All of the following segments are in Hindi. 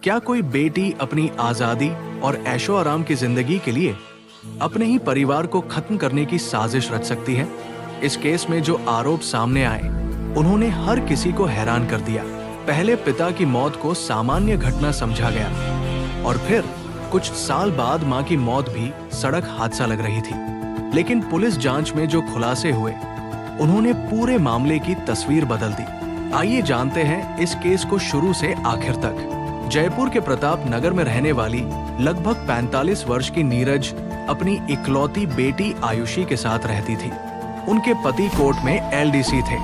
क्या कोई बेटी अपनी आजादी और ऐशो आराम की जिंदगी के लिए अपने ही परिवार को खत्म करने की साजिश रच सकती है? इस केस में जो आरोप सामने आए उन्होंने हर किसी को हैरान कर दिया। पहले पिता की मौत को सामान्य घटना समझा गया और फिर कुछ साल बाद मां की मौत भी सड़क हादसा लग रही थी। लेकिन पुलिस जांच में जो खुलासे हुए उन्होंने पूरे मामले की तस्वीर बदल दी। आइए जानते हैं इस केस को शुरू से आखिर तक। जयपुर के प्रताप नगर में रहने वाली लगभग 45 वर्ष की नीरज अपनी इकलौती बेटी आयुषी के साथ रहती थी। उनके पति कोर्ट में एलडीसी थे।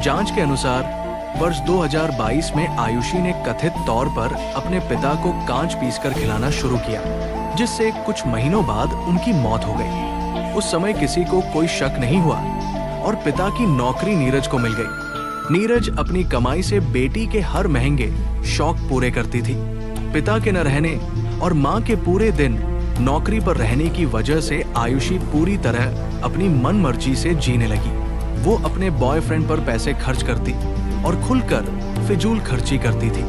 जांच के अनुसार वर्ष 2022 में आयुषी ने कथित तौर पर अपने पिता को कांच पीसकर खिलाना शुरू किया, जिससे कुछ महीनों बाद उनकी मौत हो गई। उस समय किसी को कोई शक नहीं हुआ और पिता की नौकरी नीरज को मिल गई। नीरज अपनी कमाई से बेटी के हर महंगे शौक पूरे करती थी। पिता के न रहने और मां के पूरे दिन नौकरी पर रहने की वजह से आयुषी पूरी तरह अपनी मन मर्जी से जीने लगी। वो अपने बॉयफ्रेंड पर पैसे खर्च करती और खुलकर फिजूल खर्ची करती थी।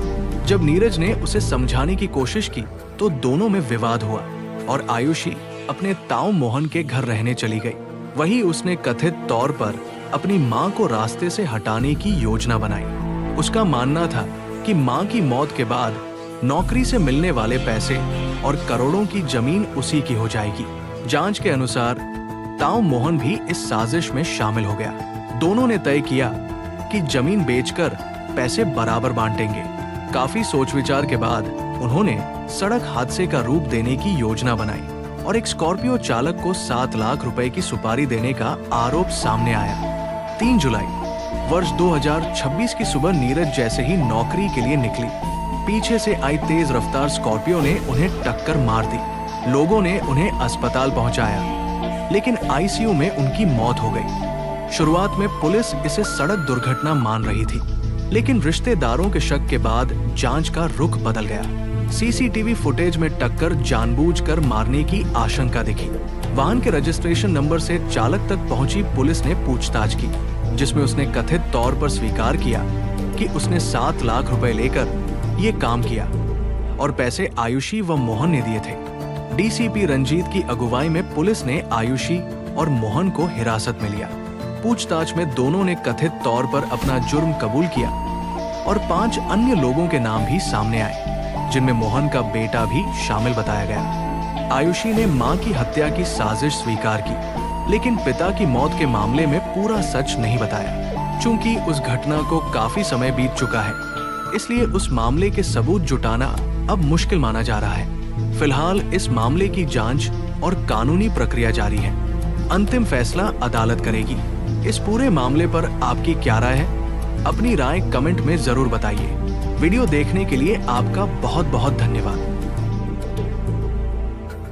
जब नीरज ने उसे समझाने की कोशिश की तो दोनों में विवाद हुआ और आयुषी अपने ताऊ मोहन के घर रहने चली गई। वहीं उसने कथित तौर पर अपनी मां को रास्ते से हटाने की योजना बनाई। उसका मानना था कि मां की मौत के बाद नौकरी से मिलने वाले पैसे और करोड़ों की जमीन उसी की हो जाएगी। जांच के अनुसार ताऊ मोहन भी इस साजिश में शामिल हो गया। दोनों ने तय किया कि जमीन बेचकर पैसे बराबर बांटेंगे। काफी सोच विचार के बाद उन्होंने सड़क हादसे का रूप देने की योजना बनाई और एक स्कॉर्पियो चालक को 7 लाख रुपए की सुपारी देने का आरोप सामने आया। 3 जुलाई वर्ष 2026 की सुबह नीरज जैसे ही नौकरी के लिए निकली, पीछे से आई तेज रफ्तार स्कॉर्पियो ने उन्हें टक्कर मार दी। लोगों ने उन्हें अस्पताल पहुंचाया, लेकिन आईसीयू में उनकी मौत हो गई। शुरुआत में पुलिस इसे सड़क दुर्घटना मान रही थी, लेकिन रिश्तेदारों के शक के बाद जांच का रुख बदल गया। सीसीटीवी फुटेज में टक्कर जानबूझकर मारने की आशंका दिखी। वाहन के रजिस्ट्रेशन नंबर से चालक तक पहुंची पुलिस ने पूछताछ की, जिसमें उसने कथित तौर पर स्वीकार किया कि उसने 7 लाख रुपए लेकर ये काम किया और पैसे आयुषी व मोहन ने दिए थे। डीसीपी रंजीत की अगुवाई में पुलिस ने आयुषी और मोहन को हिरासत में लिया। पूछताछ में दोनों ने कथित तौर पर अपना जुर्म कबूल किया और 5 अन्य लोगों के नाम भी सामने आए, जिनमें मोहन का बेटा भी शामिल बताया गया। आयुषी ने मां की हत्या की साजिश स्वीकार की, लेकिन पिता की मौत के मामले में पूरा सच नहीं बताया। चूंकि उस घटना को काफी समय बीत चुका है, इसलिए उस मामले के सबूत जुटाना अब मुश्किल माना जा रहा है। फिलहाल इस मामले की जांच और कानूनी प्रक्रिया जारी है। अंतिम फैसला अदालत करेगी। इस पूरे मामले पर आपकी क्या राय है? अपनी राय कमेंट में जरूर बताइए। वीडियो देखने के लिए आपका बहुत बहुत धन्यवाद।